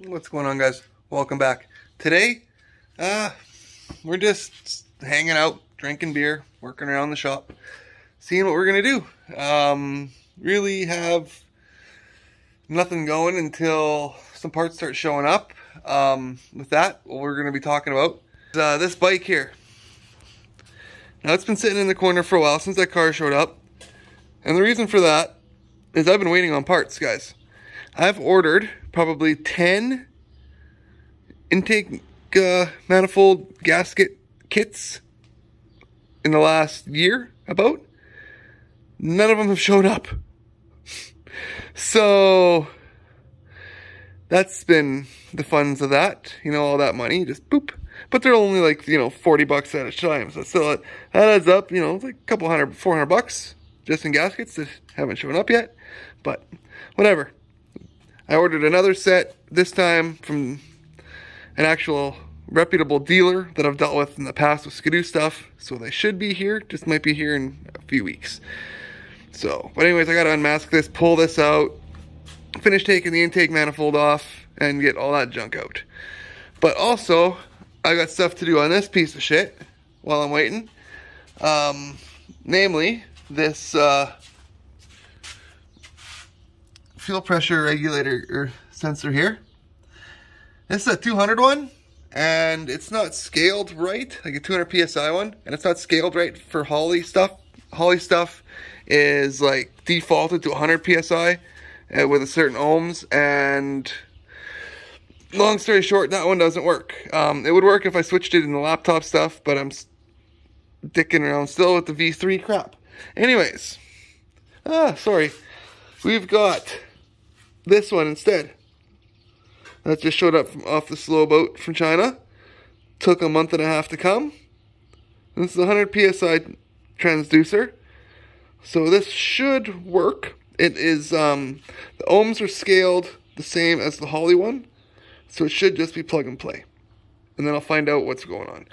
What's going on, guys? Welcome back. Today, we're just hanging out, drinking beer, working around the shop, seeing what we're gonna do. Really have nothing going until some parts start showing up. With that, what we're gonna be talking about is this bike here. Now, it's been sitting in the corner for a while since that car showed up, and the reason for that is I've been waiting on parts, guys. I've ordered probably 10 intake manifold gasket kits in the last year, about. None of them have showed up. So that's been the funds of that, you know, all that money, just boop. But they're only like, you know, 40 bucks at a time. So still, that adds up, you know, it's like a couple hundred, 400 bucks just in gaskets that haven't shown up yet. But whatever. I ordered another set, this time from an actual reputable dealer that I've dealt with in the past with Skidoo stuff. So they should be here, just might be here in a few weeks. So, but anyways, I gotta unmask this, pull this out, finish taking the intake manifold off, and get all that junk out. But also, I got stuff to do on this piece of shit while I'm waiting. Namely, this fuel pressure regulator or sensor here. This is a 200 one, and it's not scaled right, like a 200 PSI one, and it's not scaled right for Holley stuff. Holley stuff is like defaulted to 100 PSI with a certain ohms, and long story short, that one doesn't work. It would work if I switched it in the laptop stuff, but I'm dicking around still with the V3 crap. Anyways, sorry, we've got this one instead. That just showed up off the slow boat from China. Took a month and a half to come. This is a 100 PSI transducer. So this should work. It is, the ohms are scaled the same as the Holley one. So it should just be plug and play. And then I'll find out what's going on.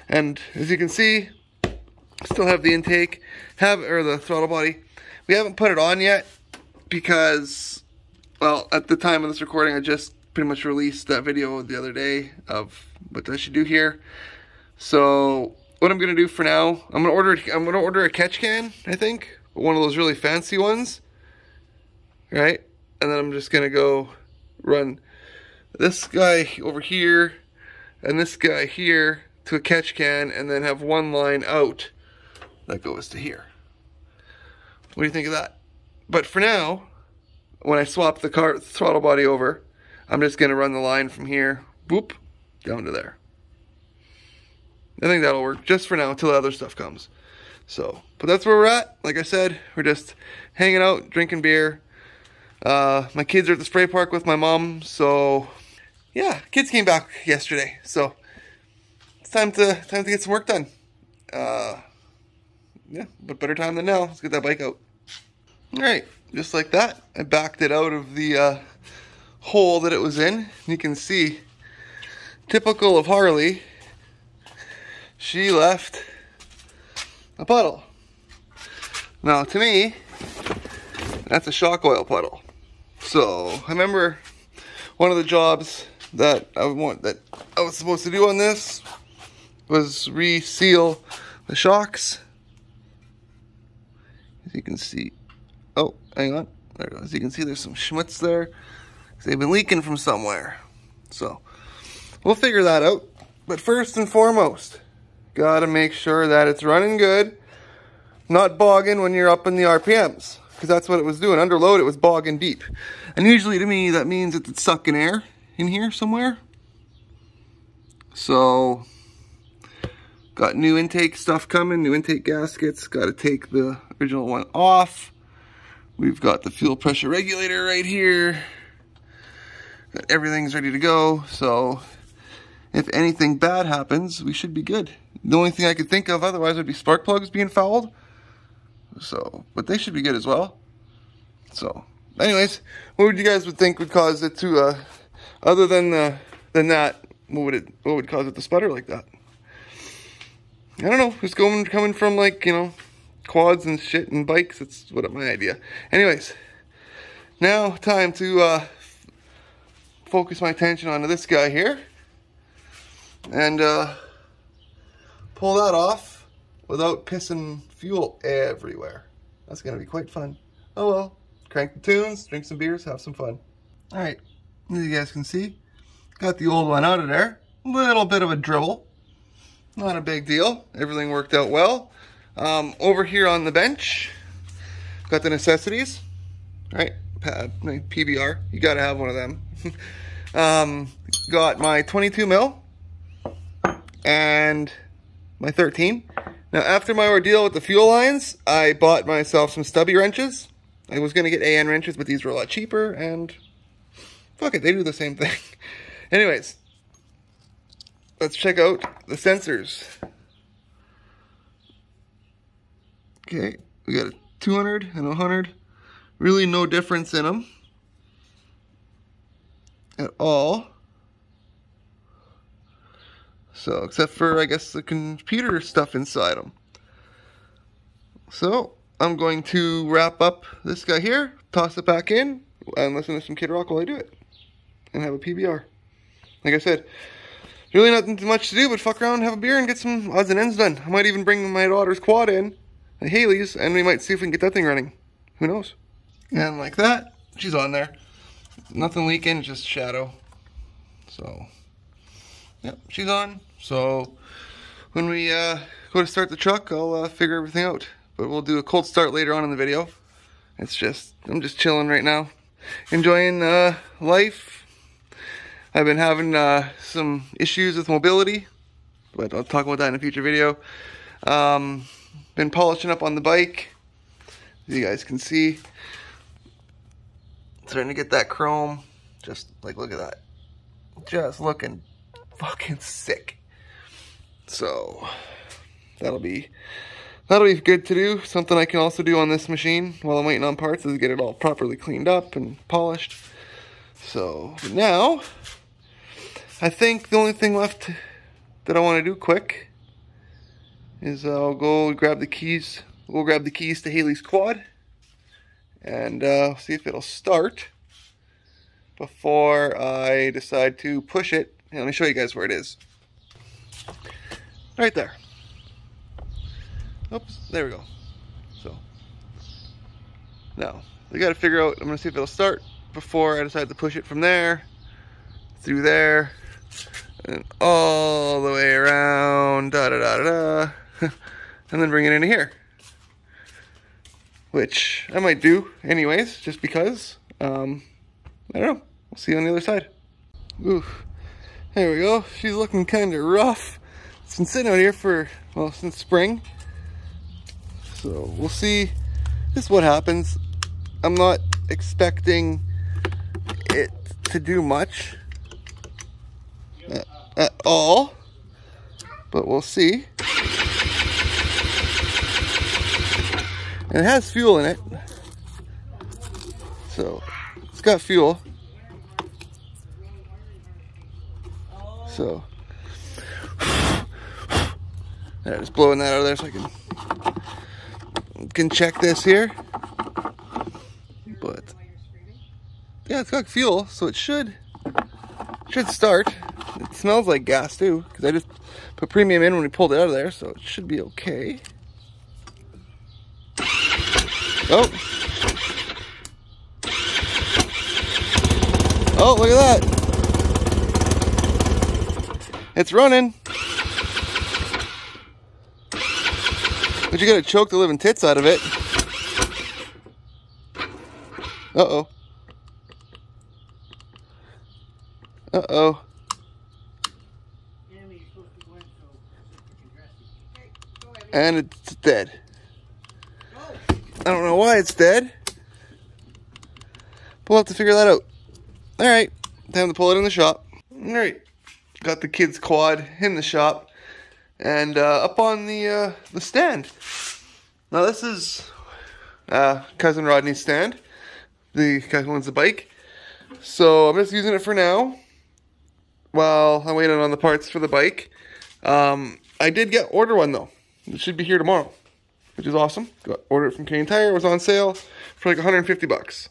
And as you can see, still have the intake, or the throttle body. We haven't put it on yet because, well, at the time of this recording, I just pretty much released that video the other day of what I should do here. So what I'm gonna do for now, I'm gonna order a catch can, I think, one of those really fancy ones, right? And then I'm just gonna go run this guy over here and this guy here to a catch can, and then have one line out that goes to here. What do you think of that? But for now, when I swap the car throttle body over, I'm just gonna run the line from here, boop, down to there. I think that'll work just for now until the other stuff comes. So, but that's where we're at. Like I said, we're just hanging out, drinking beer. My kids are at the spray park with my mom, so yeah, kids came back yesterday, so it's time to get some work done. Yeah, but better time than now. Let's get that bike out. All right, just like that, I backed it out of the hole that it was in. You can see, typical of Harley, she left a puddle. Now, to me, that's a shock oil puddle. So I remember one of the jobs that I was supposed to do on this was reseal the shocks. As you can see, oh, hang on, there it goes. As you can see, there's some schmutz there. They've been leaking from somewhere. So we'll figure that out. But first and foremost, gotta make sure that it's running good, not bogging when you're up in the RPMs, because that's what it was doing. Under load, it was bogging deep. And usually to me, that means that it's sucking air in here somewhere. So got new intake stuff coming, new intake gaskets. Got to take the original one off. We've got the fuel pressure regulator right here. Everything's ready to go, so if anything bad happens, we should be good. The only thing I could think of otherwise would be spark plugs being fouled. So, but they should be good as well. So, anyways, what would you guys think would cause it to, other than that, what would cause it to sputter like that? I don't know. It's coming from, like, you know, quads and shit and bikes. That's what my idea. Anyways, now time to focus my attention onto this guy here and pull that off without pissing fuel everywhere. That's gonna be quite fun. Oh well, crank the tunes, drink some beers, have some fun. All right, as you guys can see, got the old one out of there. Little bit of a dribble, not a big deal. Everything worked out well. Over here on the bench, got the necessities, right? Pad, PBR, you gotta have one of them. Got my 22 mil and my 13. Now after my ordeal with the fuel lines, I bought myself some stubby wrenches. I was gonna get AN wrenches, but these were a lot cheaper and fuck it, they do the same thing. Anyways, let's check out the sensors. Okay, we got a 200 and a 100. Really no difference in them at all. So, except for, I guess, the computer stuff inside them. So, I'm going to wrap up this guy here, toss it back in, and listen to some Kid Rock while I do it. And have a PBR. Like I said, really not much to do but fuck around, have a beer, and get some odds and ends done. I might even bring my daughter's quad in, the Haley's, and we might see if we can get that thing running. Who knows? And like that, she's on there. Nothing leaking, just shadow. So, yep, she's on. So, when we go to start the truck, I'll figure everything out. But we'll do a cold start later on in the video. It's just, I'm just chilling right now. Enjoying life. I've been having some issues with mobility, but I'll talk about that in a future video. Been polishing up on the bike, as you guys can see. Starting to get that chrome. Just like, look at that. Just looking fucking sick. So that'll be good to do. Something I can also do on this machine while I'm waiting on parts is get it all properly cleaned up and polished. So now I think the only thing left that I want to do quick is I'll go grab the keys. We'll grab the keys to Haley's quad and see if it'll start before I decide to push it. And let me show you guys where it is. Right there. Oops, there we go. So now we got to figure out, I'm going to see if it'll start before I decide to push it from there through there and all the way around, da da da da da, and then bring it into here, which I might do anyways, just because. I don't know. We'll see you on the other side. Oof. There we go. She's looking kind of rough. It's been sitting out here for, well, since spring. So we'll see just what happens. I'm not expecting it to do much at all, but we'll see. And it has fuel in it, so it's got fuel. So yeah, just blowing that out of there so I can check this here. But yeah, it's got fuel, so it should start. It smells like gas too, because I just put premium in when we pulled it out of there, so it should be okay. Oh, oh, look at that. It's running. But you gotta choke the living tits out of it. Uh-oh. Uh-oh. And it's dead. I don't know why it's dead. We'll have to figure that out. Alright, time to pull it in the shop. Alright, got the kids' quad in the shop. And up on the stand. Now this is Cousin Rodney's stand. The guy who owns the bike. So I'm just using it for now while I'm waiting on the parts for the bike. I did order one though. It should be here tomorrow, which is awesome. Ordered it from Canadian Tire. It was on sale for like 150 bucks.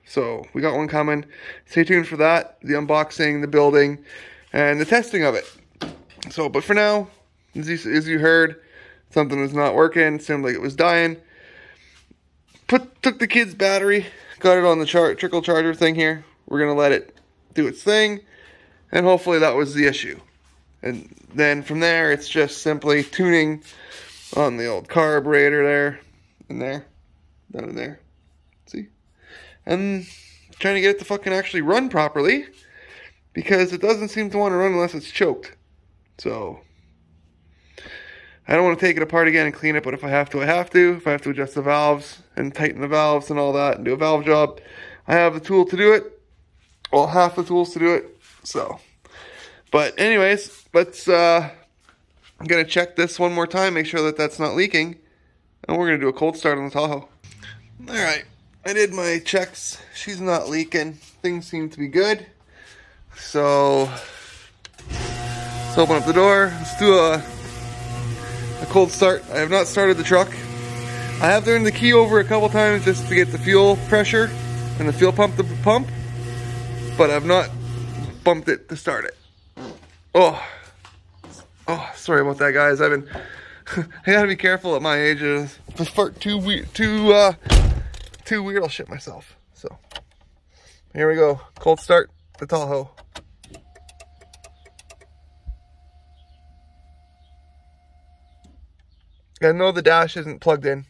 So we got one coming. Stay tuned for that, the unboxing, the building, and the testing of it. So, but for now, as you heard, something was not working. It seemed like it was dying. Took the kid's battery, got it on the trickle charger thing here. We're gonna let it do its thing, and hopefully that was the issue. And then from there, it's just simply tuning on the old carburetor there, and there, down in there. See? And trying to get it to fucking actually run properly, because it doesn't seem to want to run unless it's choked. So I don't want to take it apart again and clean it, but if I have to, I have to. If I have to adjust the valves and tighten the valves and all that and do a valve job, I have the tool to do it. Well, half the tools to do it. So, but anyways, let's, I'm going to check this one more time, make sure that that's not leaking. And we're going to do a cold start on the Tahoe. Alright, I did my checks. She's not leaking. Things seem to be good. So, let's open up the door. Let's do a cold start. I have not started the truck. I have turned the key over a couple times just to get the fuel pressure and the fuel pump to pump, but I've not bumped it to start it. Oh, sorry about that, guys. I've been I gotta be careful at my age. If I fart too weird, I'll shit myself. So here we go. Cold start the Tahoe. I know the dash isn't plugged in.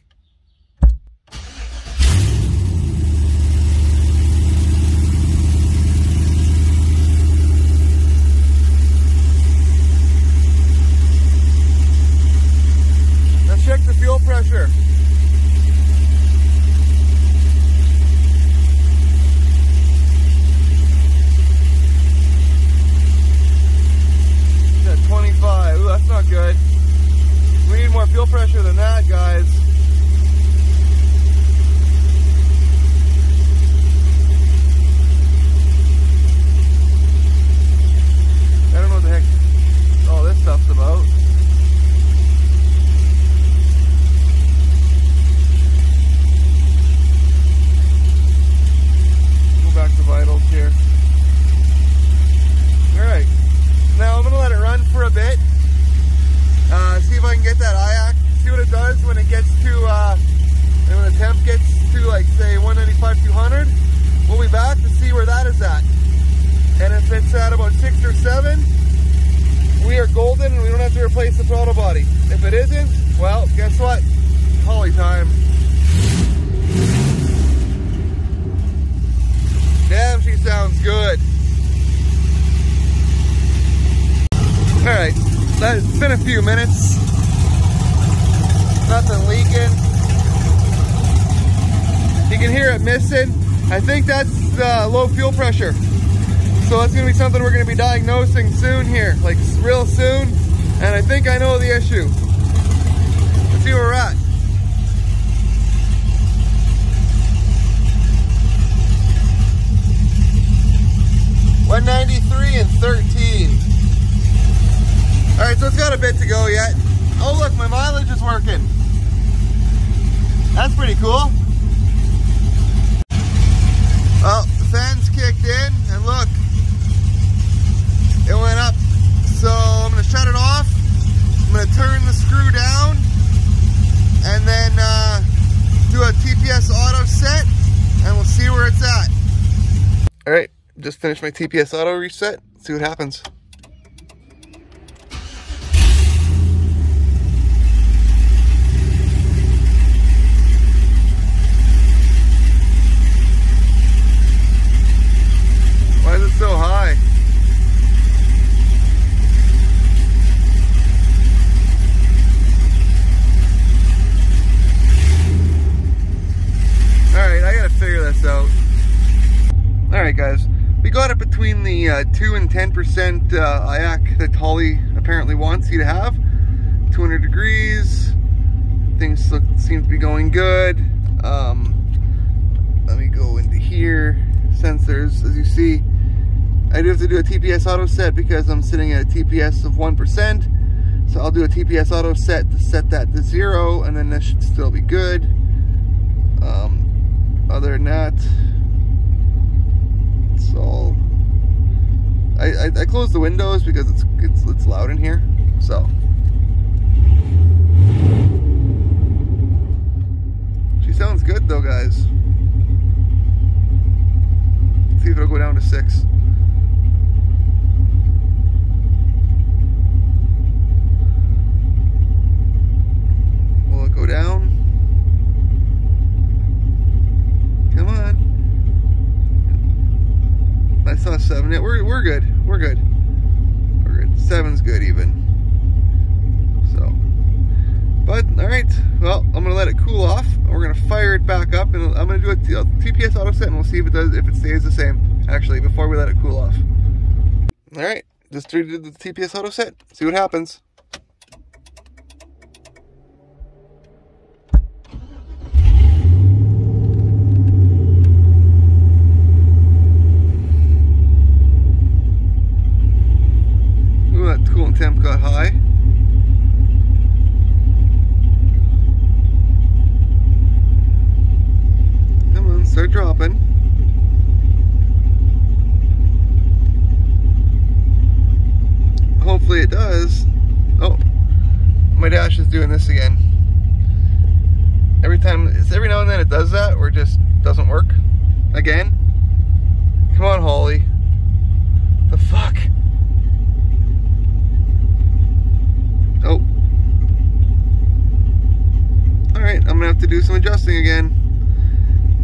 Let's check the fuel pressure. It's at 25. Ooh, that's not good. We need more fuel pressure than that, guys. I don't know what the heck all this stuff's about. Go back to vitals here. Alright. Now I'm going to let it run for a bit. See if I can get that IAC, see what it does when it gets to, when the temp gets to, like, say, 195, 200. We'll be back to see where that is at. And if it's at about 6 or 7, we are golden and we don't have to replace the throttle body. If it isn't, well, guess what? Holley time. Damn, she sounds good. Alright. It's been a few minutes. Nothing leaking. You can hear it missing. I think that's low fuel pressure. So that's going to be something we're going to be diagnosing soon here, like real soon. And I think I know the issue. Let's see where we're at. $193 and 13. Alright, so it's got a bit to go yet. Oh look, my mileage is working. That's pretty cool. Well, the fans kicked in, and look, it went up. So I'm going to shut it off. I'm going to turn the screw down, and then do a TPS auto set, and we'll see where it's at. Alright, just finished my TPS auto reset. Let's see what happens. Why is it so high? Alright, I gotta figure this out. Alright guys, we got it between the 2 and 10% IAC that Holley apparently wants you to have. 200 degrees, things seem to be going good. Let me go into here, sensors, as you see. I do have to do a TPS auto set because I'm sitting at a TPS of 1%. So I'll do a TPS auto set to set that to 0, and then that should still be good. Other than that, So I closed the windows because it's loud in here. So she sounds good though, guys. Let's see if it'll go down to 6. Will it go down? Come on. I saw 7. Yeah, we're good. We're good. We're good. 7's good even. So, but all right. Well, I'm gonna let it cool off. We're gonna fire it back up, and I'm gonna do a TPS auto set, and we'll see if it stays the same. Actually, before we let it cool off. All right. Just redid the TPS auto set. See what happens. Coolant temp got high. Come on, start dropping. Hopefully it does. Oh, my dash is doing this again. Every now and then it does that, or it just doesn't work. Again. Come on, Holley. The fuck? Oh. Alright, I'm gonna have to do some adjusting again.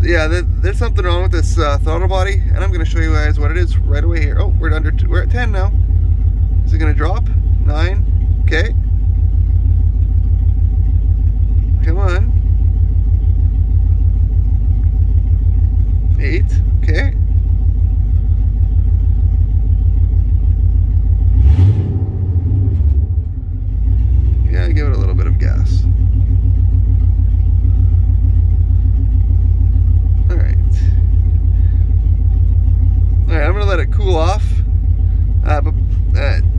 Yeah, there's something wrong with this throttle body, and I'm gonna show you guys what it is right away here. Oh, we're at 10 now. Is it gonna drop? 9. Okay. Come on. 8. Okay. Yeah, give it a little bit of gas. Alright. Alright, I'm going to let it cool off.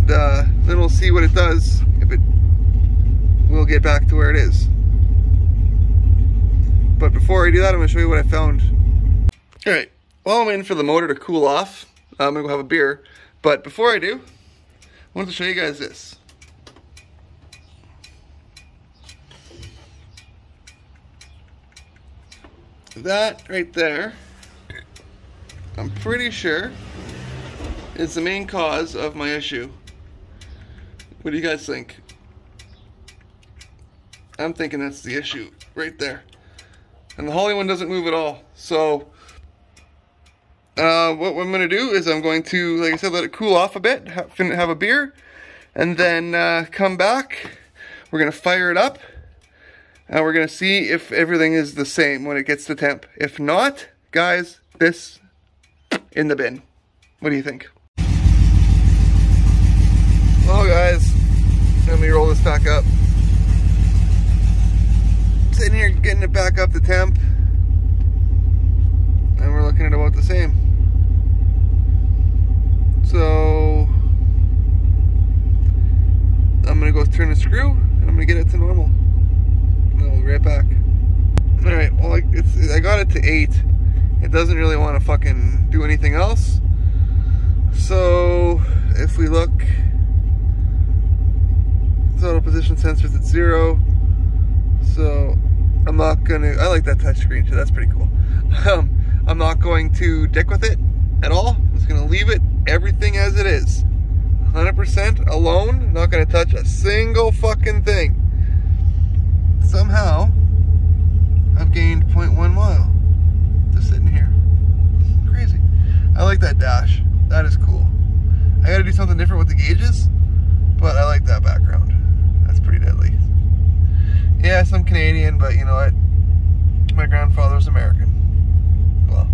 Then we'll see what it does. If it will get back to where it is. But before I do that, I'm going to show you what I found. Alright, while I'm waiting for the motor to cool off, I'm going to go have a beer. But before I do, I wanted to show you guys this. That right there, I'm pretty sure, is the main cause of my issue. What do you guys think? I'm thinking that's the issue right there. And the Holley one doesn't move at all. So what I'm going to do is I'm going to, like I said, let it cool off a bit, have a beer, and then come back. We're going to fire it up. And we're going to see if everything is the same when it gets to temp. If not, guys, this in the bin. What do you think? Well, guys, let me roll this back up. Sitting here getting it back up to temp. And we're looking at about the same. So I'm going to go turn the screw and I'm going to get it to normal. We'll be right back. Alright, well, I got it to 8. It doesn't really want to fucking do anything else. So, if we look, throttle position sensor's at 0. So, I'm not gonna, I like that touchscreen too, that's pretty cool. I'm not going to dick with it at all. I'm just gonna leave it, everything as it is. 100% alone, not gonna touch a single fucking thing. Somehow, I've gained 0.1 mile just sitting here. Crazy. I like that dash. That is cool. I gotta do something different with the gauges, but I like that background. That's pretty deadly. Yes, I'm Canadian, but you know what? My grandfather was American. Well,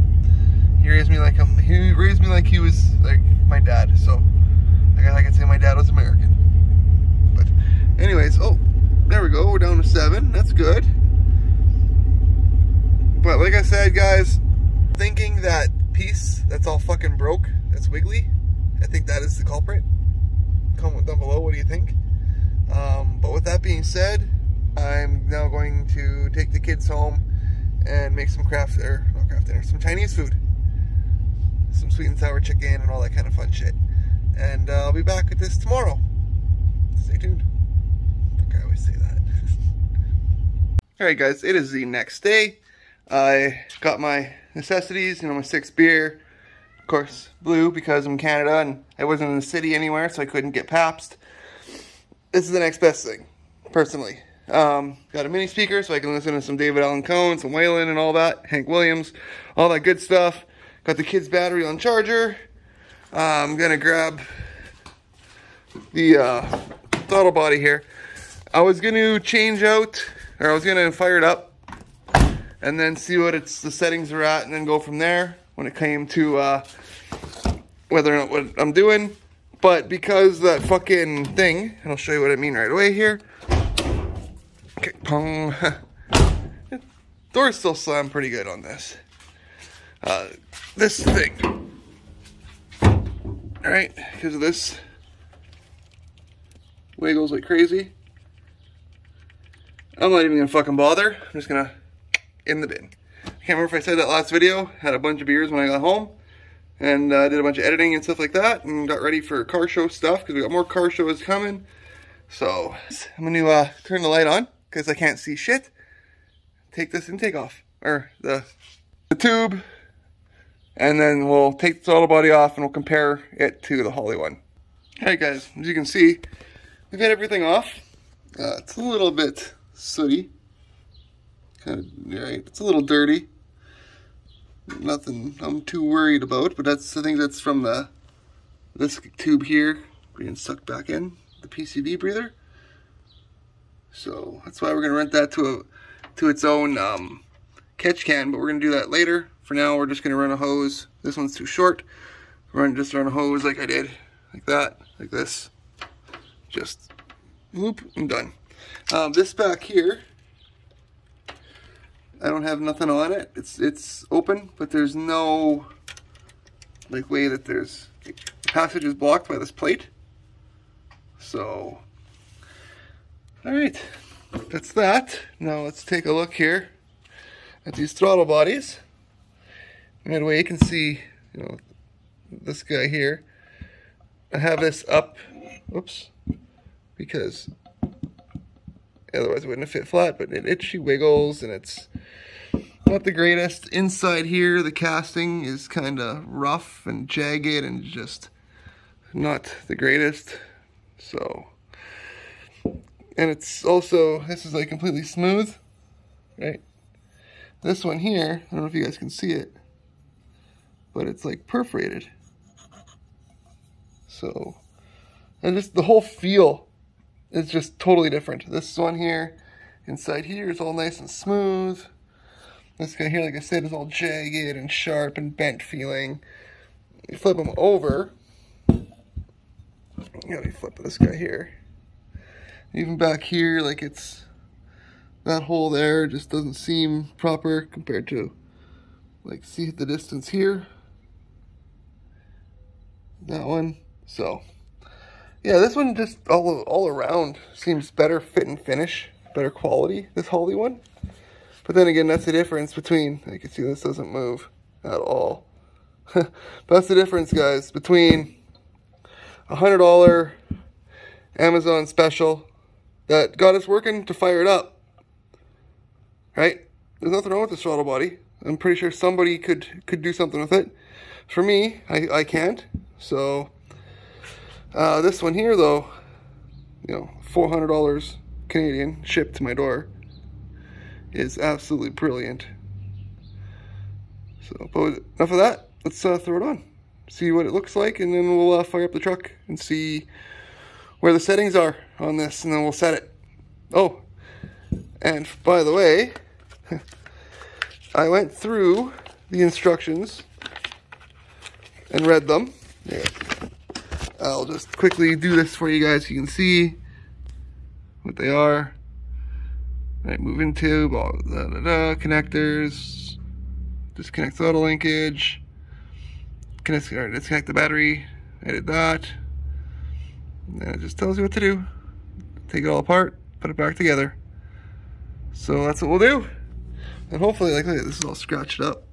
he raised me like he was like my dad, so I guess I could say my dad was American. But anyways, oh, there we go, we're down to 7, that's good. But like I said, guys, thinking that piece that's all fucking broke, that's wiggly, I think that is the culprit. Comment down below, what do you think? But with that being said, I'm now going to take the kids home and make some some Chinese food. some sweet and sour chicken and all that kind of fun shit. And I'll be back with this tomorrow. Stay tuned. I always say that. Alright guys, it is the next day. I got my necessities, you know, my 6th beer. Of course, blue because I'm in Canada and I wasn't in the city anywhere, so I couldn't get Pabst. This is the next best thing, personally. Got a mini speaker so I can listen to some David Allen Cohen, some Waylon and all that, Hank Williams, all that good stuff. Got the kid's battery on charger. I'm gonna grab the throttle body here. I was gonna change out, or I was gonna fire it up and then see what the settings are at and then go from there when it came to whether or not what I'm doing. But because that fucking thing, and I'll show you what I mean right away here. Okay, pong. Doors still slam pretty good on this. This thing. Alright, because of this. Wiggles like crazy. I'm not even gonna fucking bother. I'm just gonna in the bin. I can't remember if I said that last video. Had a bunch of beers when I got home. And did a bunch of editing and stuff like that. And got ready for car show stuff because we got more car shows coming. So I'm gonna turn the light on because I can't see shit. Take this intake off. Or the tube. And then we'll take the throttle body off and we'll compare it to the Holley one. Alright guys, as you can see, we've got everything off. It's a little bit sooty. Kind of, right, it's a little dirty. Nothing I'm too worried about, but I think that's from this tube here being sucked back in, the PCV breather. So that's why we're gonna rent that to its own catch can, but we're gonna do that later. For now, we're just gonna run a hose. This one's too short. Just run a hose like I did, like that, like this. Just whoop, I'm done. This back here, I don't have nothing on it. It's open, but there's no like way that there's the passage is blocked by this plate. So, all right, that's that. Now let's take a look here at these throttle bodies. Right away, you can see, you know, this guy here. I have this up, oops, because otherwise it wouldn't have fit flat, but it itchy wiggles and it's not the greatest. Inside here, the casting is kind of rough and jagged and just not the greatest. So, and it's also, this is like completely smooth, right? This one here, I don't know if you guys can see it, but it's like perforated. So, and just the whole feel is just totally different. This one here, inside here is all nice and smooth. This guy here, like I said, is all jagged and sharp and bent feeling. You flip them over. Let me flip this guy here. Even back here, like it's, that hole there just doesn't seem proper compared to, like, see the distance here. That one. So, yeah, this one just all around seems better fit and finish, better quality, this Holley one. But then again, that's the difference between, you can see this doesn't move at all. That's the difference, guys, between $100 Amazon special that got us working to fire it up, right? There's nothing wrong with this throttle body. I'm pretty sure somebody could do something with it. For me, I can't. So this one here, though, you know, $400 Canadian shipped to my door, is absolutely brilliant. So, but enough of that. Let's throw it on, see what it looks like, and then we'll fire up the truck and see where the settings are on this, and then we'll set it. Oh, and by the way, I went through the instructions and read them. Yeah. I'll just quickly do this for you guys so you can see what they are. Right, moving tube, all connectors, disconnect throttle linkage, disconnect the battery. I did that. And then it just tells you what to do. Take it all apart, put it back together. So that's what we'll do. And hopefully, like, look, this is all scratched up.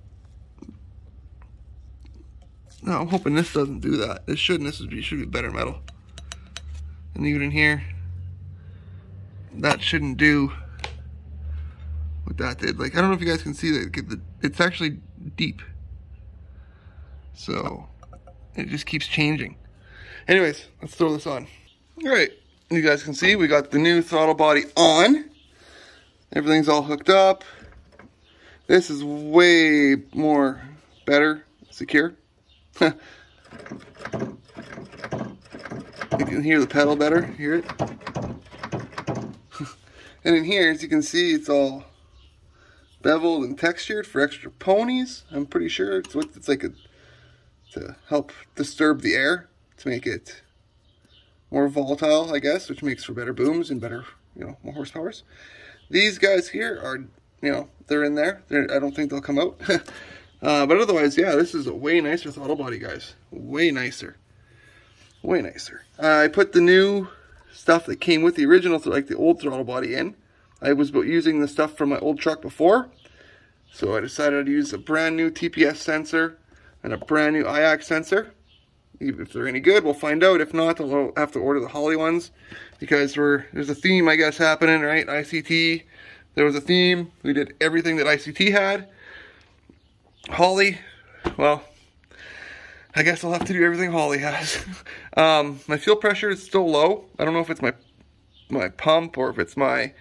No, I'm hoping this doesn't do that. This shouldn't. Should be better metal. And even in here, that shouldn't do what that did. Like, I don't know if you guys can see that. It's actually deep. So, it just keeps changing. Anyways, let's throw this on. Alright, you guys can see we got the new throttle body on. Everything's all hooked up. This is way more better, secure. You can hear the pedal better, hear it? And in here, as you can see, it's all beveled and textured for extra ponies. I'm pretty sure it's like to help disturb the air, to make it more volatile, I guess, which makes for better booms and better, more horsepowers. These guys here are, they're in there. I don't think they'll come out. But otherwise, yeah, this is a way nicer throttle body, guys. Way nicer. Way nicer. I put the new stuff that came with the original, like the old throttle body in. I was using the stuff from my old truck before. So I decided to use a brand new TPS sensor and a brand new IAC sensor. If they're any good, we'll find out. If not, we'll have to order the Holley ones, because there's a theme, I guess, happening, right? ICT, there was a theme. We did everything that ICT had. Holley, well, I guess I'll have to do everything Holley has. My fuel pressure is still low. I don't know if it's my pump or if it's the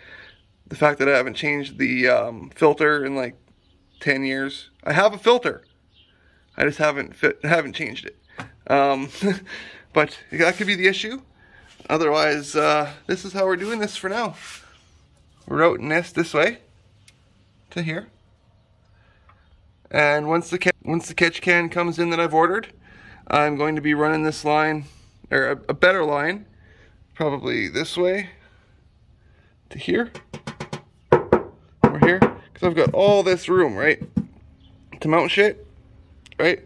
fact that I haven't changed the filter in like 10 years. I have a filter. I just haven't changed it. But that could be the issue. Otherwise, this is how we're doing this for now. We're routing this way to here. And once the catch can comes in that I've ordered, I'm going to be running this line, or a better line, probably this way to here, or here, because I've got all this room, right, to mount shit, right?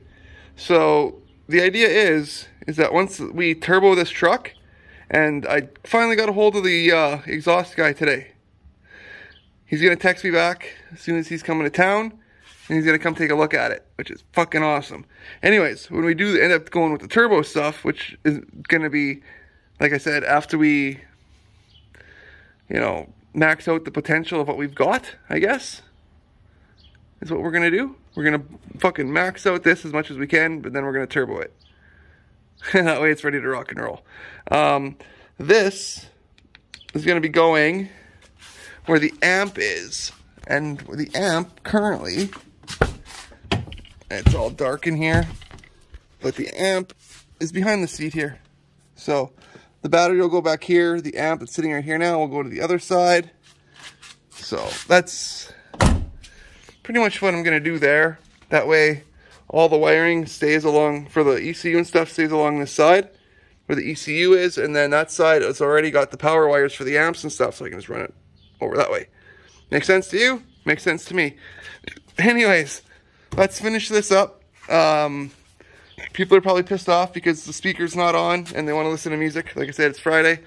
So the idea is that once we turbo this truck, and I finally got a hold of the exhaust guy today. He's going to text me back as soon as he's coming to town, and he's going to come take a look at it, which is fucking awesome. Anyways, when we do end up going with the turbo stuff, which is going to be, like I said, after we, max out the potential of what we've got, I guess, is what we're going to do. We're going to fucking max out this as much as we can, but then we're going to turbo it. That way it's ready to rock and roll. This is going to be going where the amp is. And the amp currently, it's all dark in here, but the amp is behind the seat here. So the battery will go back here. The amp that's sitting right here now will go to the other side. So that's pretty much what I'm going to do there. That way all the wiring stays along, for the ECU and stuff, stays along this side where the ECU is, and then that side has already got the power wires for the amps and stuff, so I can just run it over that way. Makes sense to you? Makes sense to me. Anyways, let's finish this up. People are probably pissed off because the speaker's not on and they want to listen to music. Like I said, it's Friday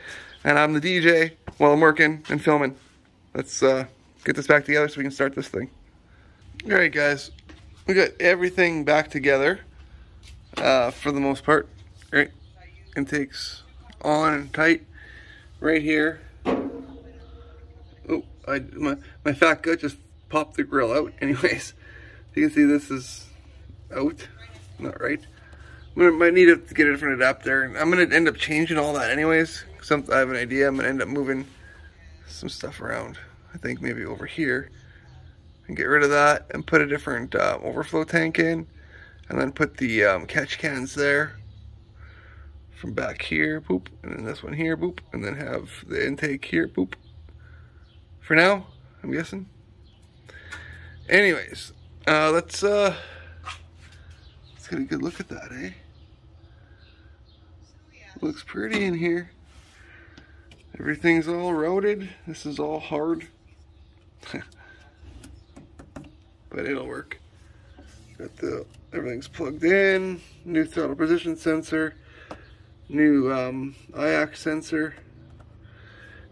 and I'm the DJ while I'm working and filming. Let's get this back together so we can start this thing. Alright guys, we got everything back together for the most part. Right? Intake's on and tight right here. Oh, my fat gut just popped the grill out. Anyways, you can see this is out, not right. I might need to get a different adapter. I'm going to end up changing all that anyways. I have an idea. I'm going to end up moving some stuff around. I think maybe over here. And get rid of that and put a different overflow tank in. And then put the catch cans there. From back here, boop. And then this one here, boop. And then have the intake here, boop. For now, I'm guessing. Anyways, let's get a good look at that, eh? Looks pretty in here. Everything's all routed. This is all hard. But it'll work. Got everything's plugged in. New throttle position sensor. New IAC sensor.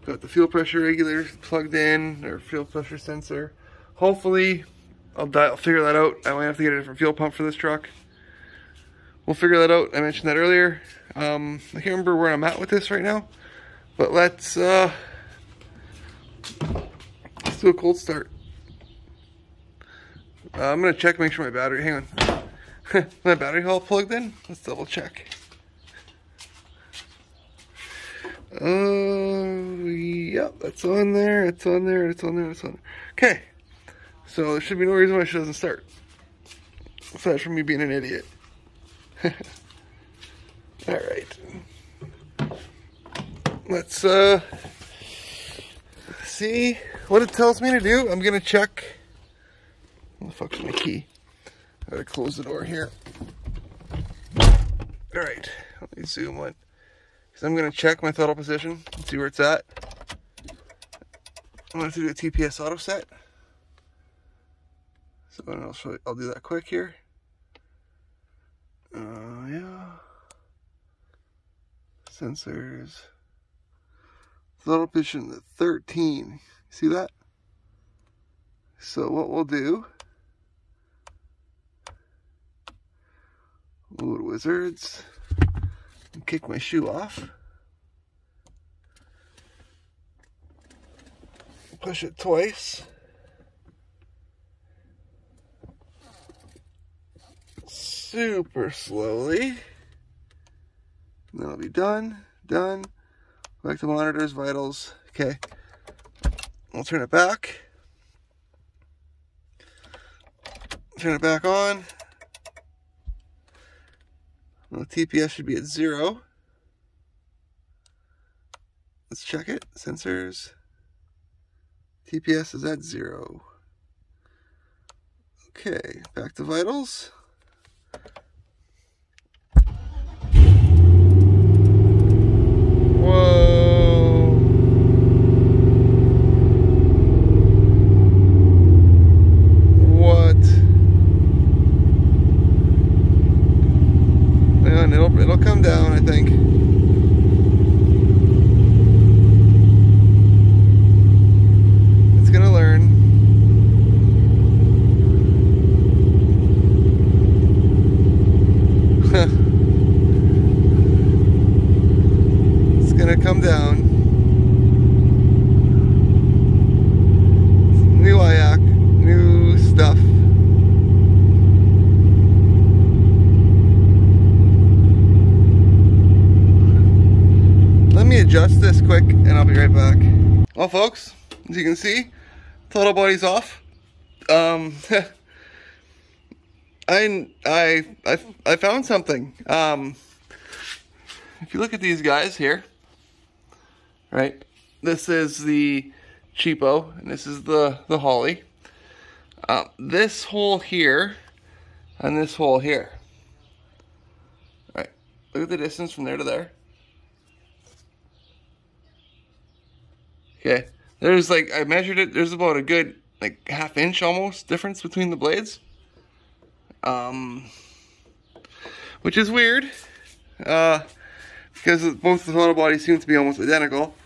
Got the fuel pressure regulator plugged in, or fuel pressure sensor. Hopefully, I'll figure that out. I might have to get a different fuel pump for this truck. we'll figure that out. I mentioned that earlier. I can't remember where I'm at with this right now, but let's do a cold start. I'm gonna check, make sure my battery, hang on. My battery all plugged in? Let's double check. Yep, that's on there, it's on there, it's on there, it's on there. Okay, so there should be no reason why she doesn't start. Aside from me being an idiot. Alright. Let's see what it tells me to do. I'm gonna check. Where the fuck's my key? I gotta close the door here. Alright, let me zoom on. Because I'm gonna check my throttle position and see where it's at. I'm gonna have to do a TPS auto set. So I'll do that quick here. Yeah. Sensors. Throttle position at 13. See that? So what we'll do, we'll go to Wizards and kick my shoe off. Push it twice. Super slowly. And then I'll be done. Done. Back to monitors, vitals. Okay. I'll turn it back. Turn it back on. Well, TPS should be at 0. Let's check it. Sensors. TPS is at 0. Okay, back to vitals. Whoa. What? And it'll come down, I think. It's gonna learn. It's gonna come down. New IAC, new stuff. Let me adjust this quick and I'll be right back. Well folks, as you can see, throttle body's off. I found something. If you look at these guys here, right? This is the cheapo and this is the Holley. This hole here and this hole here. Right. Look at the distance from there to there. Okay, there's like, I measured it, there's about a good, like, ½ inch almost difference between the blades. Which is weird, because both the throttle bodies seem to be almost identical.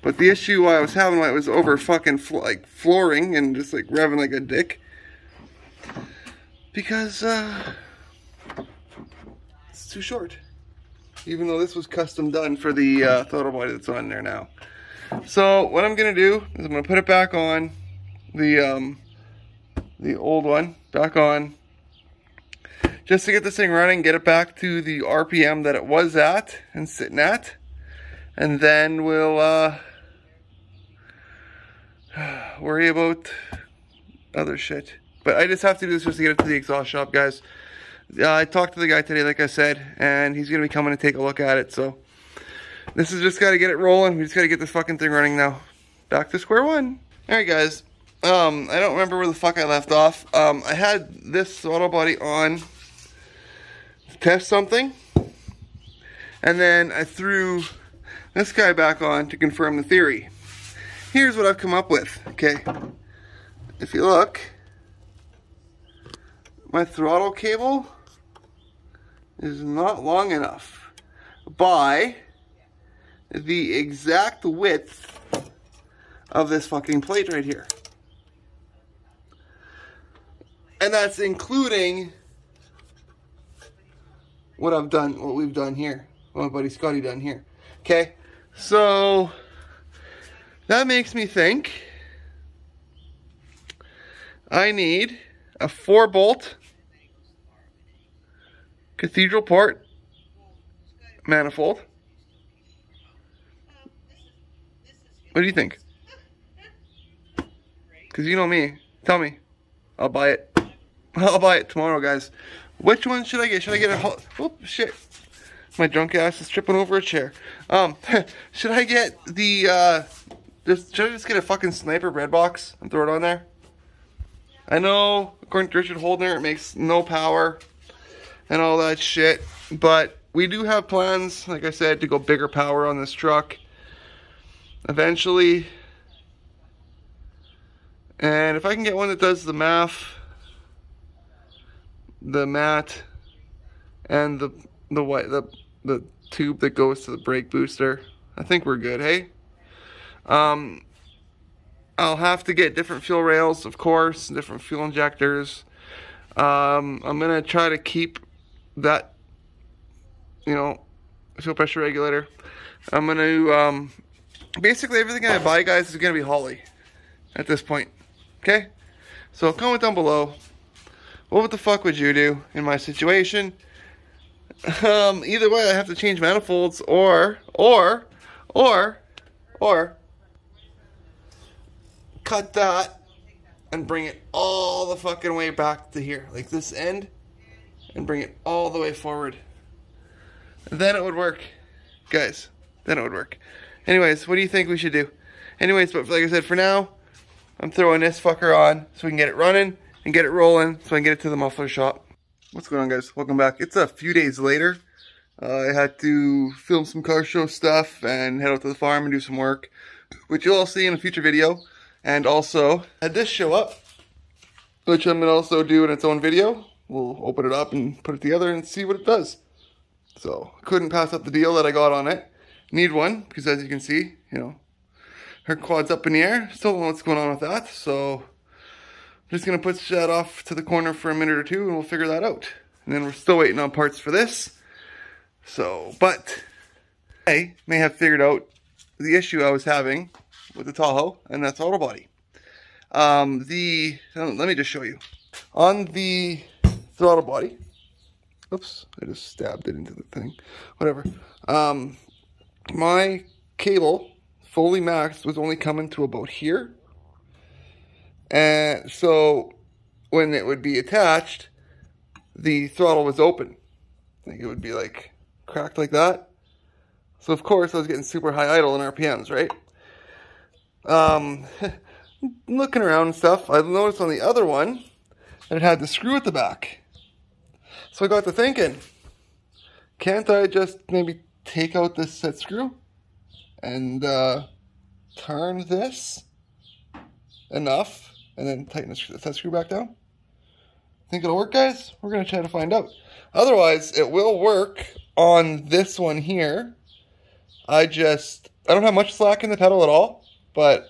But the issue I was having was over fucking, flooring and just, like, revving like a dick. Because, it's too short. Even though this was custom done for the throttle body that's on there now. So what I'm gonna do is I'm gonna put it back on the old one back on, just to get this thing running, get it back to the RPM that it was at and sitting at, and then we'll worry about other shit. But I just have to do this just to get it to the exhaust shop, guys. I talked to the guy today, like I said, and he's gonna be coming to take a look at it. So this is just gotta get it rolling. We just gotta get this fucking thing running now. Back to square one. Alright guys, I don't remember where the fuck I left off. I had this throttle body on to test something. And then I threw this guy back on to confirm the theory. Here's what I've come up with, okay? If you look, my throttle cable is not long enough by the exact width of this fucking plate right here. And that's including what I've done, what we've done here, what my buddy Scotty done here. Okay, so that makes me think I need a 4-bolt cathedral port manifold. What do you think? Because you know me. Tell me. I'll buy it. I'll buy it tomorrow, guys. Which one should I get? Should I get a... Oh, shit. My drunk ass is tripping over a chair. Should I get the... should I just get a fucking sniper bread box and throw it on there? I know, according to Richard Holdner, it makes no power and all that shit. But we do have plans, like I said, to go bigger power on this truck eventually. And if I can get one that does the MAF, the mat, and the tube that goes to the brake booster, I think we're good, hey? I'll have to get different fuel rails, of course, different fuel injectors. I'm gonna try to keep that, you know, fuel pressure regulator. I'm gonna, basically everything I buy, guys, is gonna be Holley at this point. Okay? So comment down below. What the fuck would you do in my situation? Either way, I have to change manifolds or cut that and bring it all the fucking way back to here, like this end, and bring it all the way forward. Then it would work, guys. Then it would work. Anyways, what do you think we should do? Anyways, but like I said, for now, I'm throwing this fucker on so we can get it running and get it rolling so I can get it to the muffler shop. What's going on, guys? Welcome back. It's a few days later. I had to film some car show stuff and head out to the farm and do some work, which you'll all see in a future video. And also, had this show up, which I'm going to also do in its own video. We'll open it up and put it together and see what it does. So, couldn't pass up the deal that I got on it. Need one, because as you can see, you know, her quad's up in the air. Still don't know what's going on with that, so I'm just going to put that off to the corner for a minute or two and we'll figure that out. And then we're still waiting on parts for this. So, but I may have figured out the issue I was having with the Tahoe and that throttle body. Let me just show you. On the throttle body, oops, I just stabbed it into the thing. Whatever. My cable, fully maxed, was only coming to about here. And so when it would be attached, the throttle was open. Like it would be like cracked like that. So of course I was getting super high idle in RPMs, right? Looking around and stuff, I noticed on the other one that it had the screw at the back. So I got to thinking, can't I just maybe take out this set screw and turn this enough and then tighten the set screw back down? Think it'll work, guys? We're going to try to find out. Otherwise, it will work on this one here. I don't have much slack in the pedal at all, but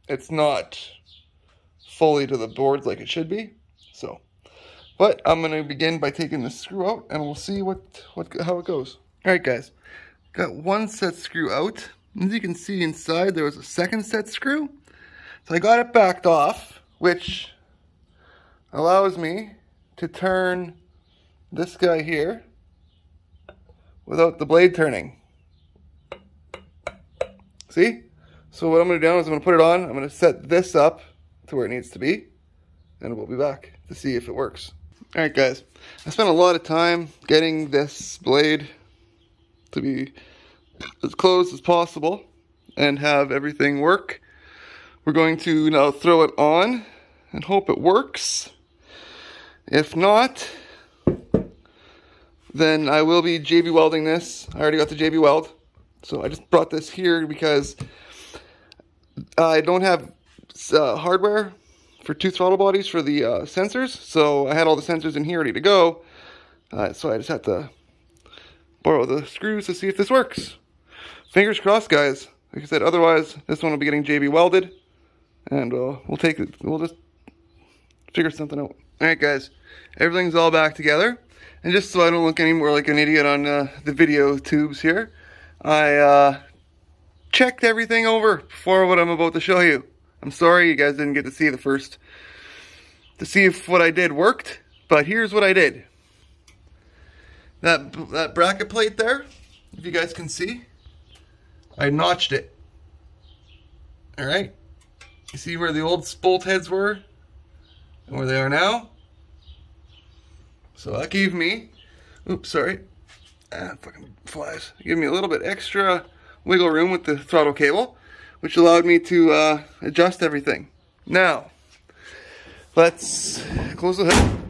it's not fully to the board like it should be. So, but I'm going to begin by taking the screw out and we'll see how it goes. All right, guys. Got one set screw out. As you can see inside, there was a second set screw. So I got it backed off, which allows me to turn this guy here without the blade turning. See? So what I'm going to do now is I'm going to put it on. I'm going to set this up to where it needs to be. And we'll be back to see if it works. Alright, guys. I spent a lot of time getting this blade to be as close as possible and have everything work. We're going to now throw it on and hope it works. If not, then I will be JB welding this. I already got the JB weld. So I just brought this here because I don't have hardware for two throttle bodies for the sensors. So I had all the sensors in here ready to go. So I just had to borrow the screws to see if this works. Fingers crossed, guys. Like I said, otherwise this one will be getting JB welded. And we'll just figure something out. Alright, guys. Everything's all back together. And just so I don't look any more like an idiot on the video tubes here, I checked everything over before what I'm about to show you. I'm sorry you guys didn't get to see the first, to see if what I did worked, but here's what I did. That bracket plate there, if you guys can see, I notched it. Alright? You see where the old bolt heads were and where they are now? So that gave me, oops, sorry, fucking flies. It gave me a little bit extra wiggle room with the throttle cable, which allowed me to adjust everything. Now, let's close the hood.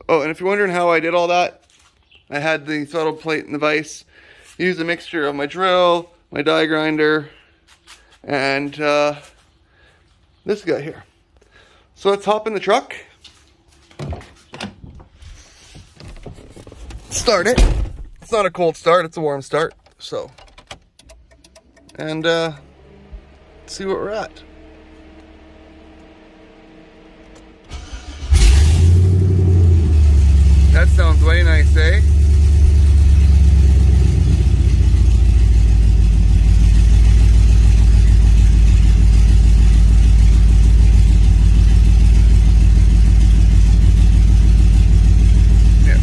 Oh, and if you're wondering how I did all that, I had the throttle plate and the vise, used a mixture of my drill, my die grinder, and this guy here. So let's hop in the truck. Start it. It's not a cold start, it's a warm start. So, and see where we're at. That sounds way nice, eh?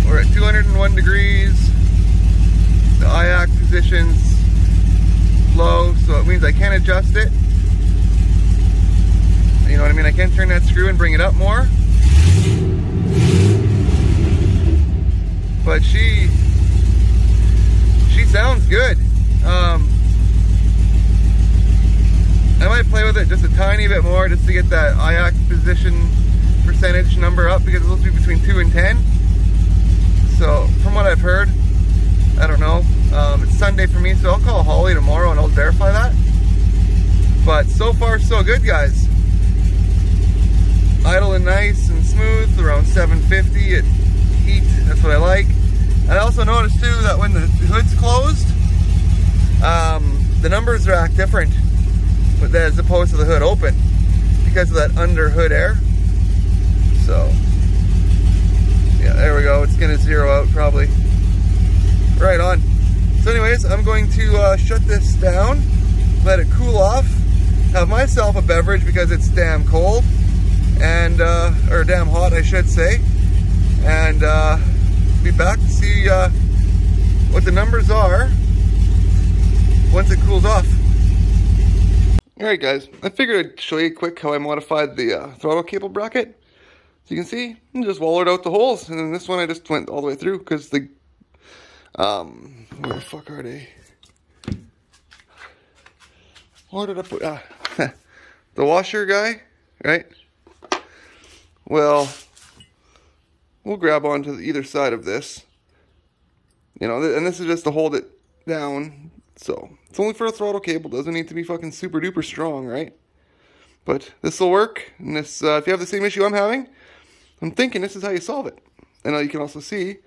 We're at 201 degrees. The IAC position's low, so it means I can't adjust it. You know what I mean? I can't turn that screw and bring it up more. But she sounds good. I might play with it just a tiny bit more just to get that IAC position percentage number up, because it's supposed to be between 2 and 10. So, from what I've heard, I don't know. It's Sunday for me, so I'll call Holley tomorrow and I'll verify that. But so far, so good, guys. Idle and nice and smooth, around 750 at heat. That's what I like. And I also noticed too that when the hood's closed, the numbers act different, but as opposed to the hood open, because of that under hood air. So. Yeah, there we go. It's going to zero out probably. Right on. So anyways, I'm going to shut this down, let it cool off, have myself a beverage because it's damn cold, and or damn hot I should say, and be back to see what the numbers are once it cools off. Alright guys, I figured I'd show you quick how I modified the throttle cable bracket. So you can see, I just walled out the holes, and then this one I just went all the way through because the, where the fuck are they? Where did I put, the washer guy, right? Well, we'll grab onto either side of this, you know, and this is just to hold it down, so it's only for a throttle cable, doesn't need to be fucking super duper strong, right? But this will work, and this, if you have the same issue I'm having, I'm thinking this is how you solve it. And now you can also see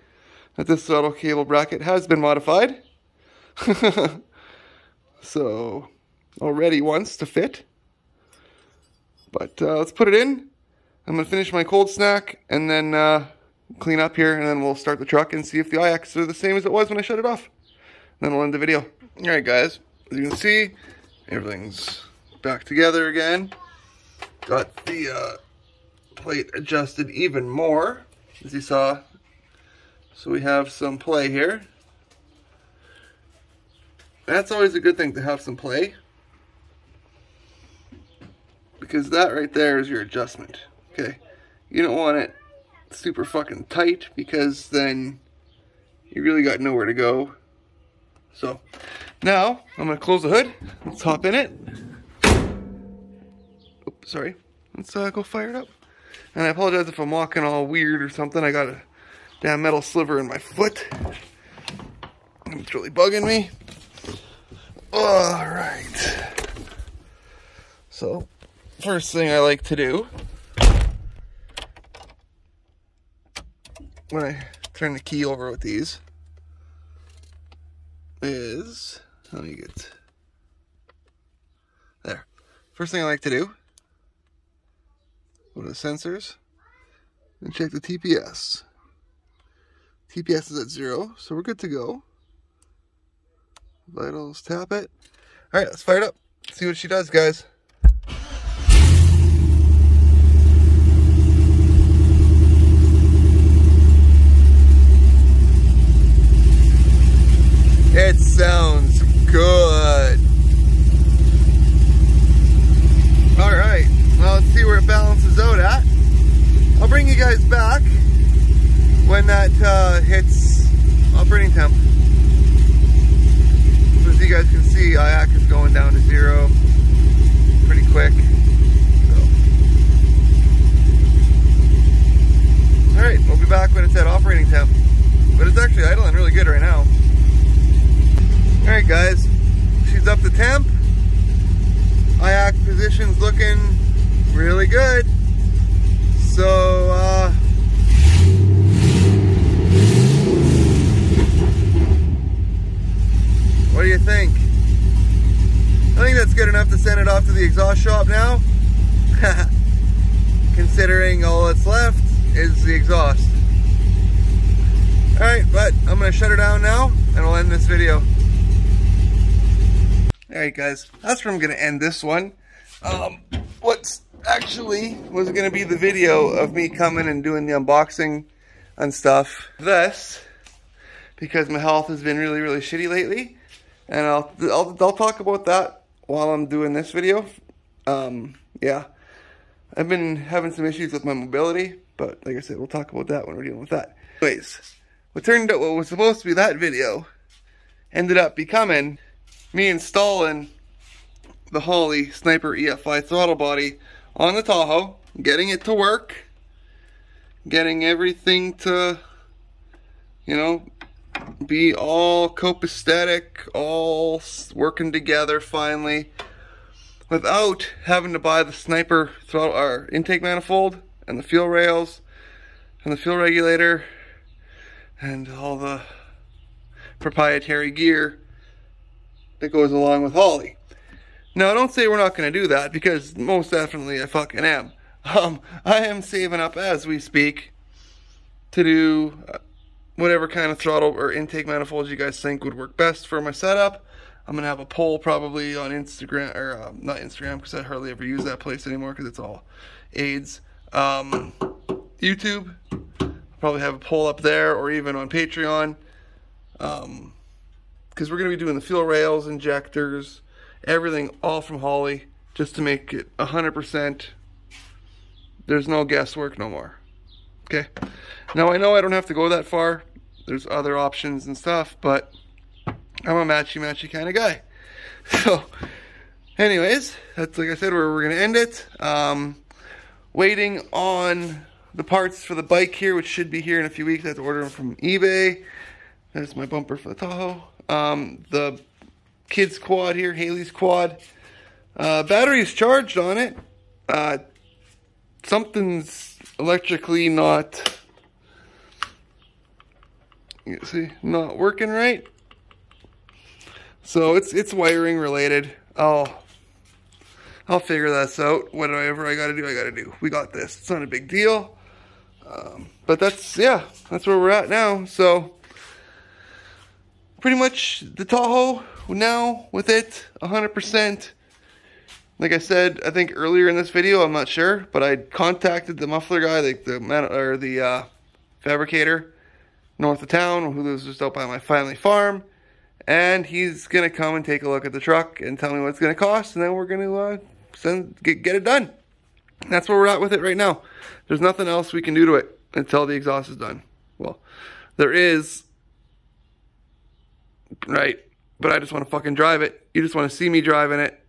that this throttle cable bracket has been modified. So, already once to fit. But let's put it in. I'm going to finish my cold snack and then clean up here, and then we'll start the truck and see if the IACs are the same as it was when I shut it off. And then we'll end the video. Alright guys, as you can see, everything's back together again. Got the plate adjusted even more, as you saw. So we have some play here. That's always a good thing to have some play, because that right there is your adjustment. Okay, you don't want it super fucking tight, because then you really got nowhere to go. So now I'm gonna close the hood. Let's hop in it. Oops, sorry. Let's go fire it up. And I apologize if I'm walking all weird or something. I got a damn metal sliver in my foot. It's really bugging me. Alright. So, first thing I like to do when I turn the key over with these is, let me get there. First thing I like to do, go to the sensors and check the TPS. TPS is at 0, so we're good to go. Vitals, tap it. Alright, let's fire it up. See what she does, guys. It sounds good. Alright, well, let's see where it balances out at. I'll bring you guys back when that hits operating temp. As you guys can see, IAC is going down to 0 pretty quick. Alright, we'll be back when it's at operating temp. But it's actually idling really good right now. Alright guys, she's up to temp. IAC position's looking really good. So, what do you think? I think that's good enough to send it off to the exhaust shop now. Considering all that's left is the exhaust. Alright, but I'm going to shut her down now and we'll end this video. Alright guys, that's where I'm going to end this one. What's actually was going to be the video of me coming and doing the unboxing and stuff. This, because my health has been really, really shitty lately. And I'll talk about that while I'm doing this video. Yeah, I've been having some issues with my mobility, but like I said, we'll talk about that when we're dealing with that. Anyways, what was supposed to be that video ended up becoming me installing the Holley Sniper EFI throttle body on the Tahoe, getting it to work, getting everything to, you know, be all copacetic, all working together finally, without having to buy the Sniper throttle or intake manifold and the fuel rails and the fuel regulator and all the proprietary gear that goes along with Holley. Now, don't say we're not going to do that, because most definitely I fucking am. I am saving up as we speak to do whatever kind of throttle or intake manifolds you guys think would work best for my setup. I'm going to have a poll probably on Instagram, or not Instagram, because I hardly ever use that place anymore because it's all AIDS. YouTube, probably have a poll up there, or even on Patreon. Because we're going to be doing the fuel rails, injectors, everything all from Holley, just to make it 100%. There's no guesswork no more. Okay. Now I know I don't have to go that far. There's other options and stuff, but I'm a matchy kind of guy. So, anyways, that's, like I said, where we're going to end it. Waiting on the parts for the bike here, which should be here in a few weeks. I have to order them from eBay. That's my bumper for the Tahoe. The kids quad here, Haley's quad. Battery is charged on it. Something's electrically not, you see, not working right. So it's wiring related. I'll figure this out. Whatever I gotta do. We got this. It's not a big deal. But that's where we're at now. So pretty much the Tahoe now with it 100%. Like I said, I think earlier in this video, I'm not sure, but I contacted the muffler guy, like the fabricator north of town, who lives just out by my family farm, and he's gonna come and take a look at the truck and tell me what it's gonna cost, and then we're gonna get it done. And that's where we're at with it right now. There's nothing else we can do to it until the exhaust is done. Well, there is, right? But I just want to fucking drive it. You just want to see me driving it.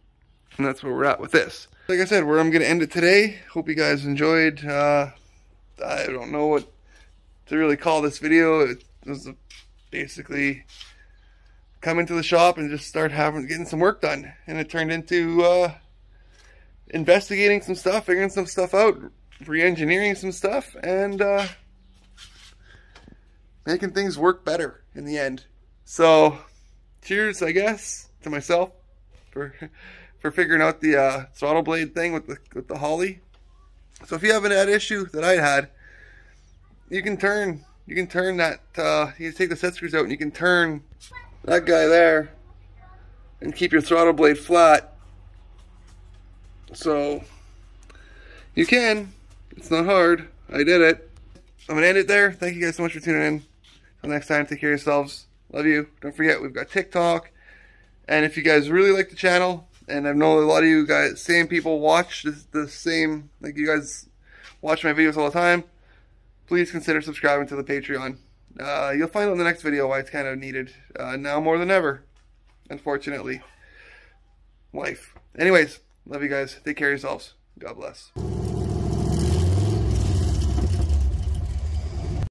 And that's where we're at with this. Like I said, where I'm going to end it today. Hope you guys enjoyed. I don't know what to really call this video. It was basically come into the shop and just start getting some work done. And it turned into investigating some stuff, figuring some stuff out, re-engineering some stuff, and making things work better in the end. So, cheers, I guess, to myself for figuring out the throttle blade thing with the Holley. So if you haven't had issue that I had, you can turn you can turn that, you can take the set screws out and you can turn that guy there and keep your throttle blade flat. So, you can. It's not hard. I did it. I'm going to end it there. Thank you guys so much for tuning in. Until next time, take care of yourselves. Love you. Don't forget, we've got TikTok. And if you guys really like the channel, and I know a lot of you guys, same people watch the same, like you guys watch my videos all the time, please consider subscribing to the Patreon. You'll find out in the next video why it's kind of needed now more than ever, unfortunately. Life. Anyways, love you guys. Take care of yourselves. God bless.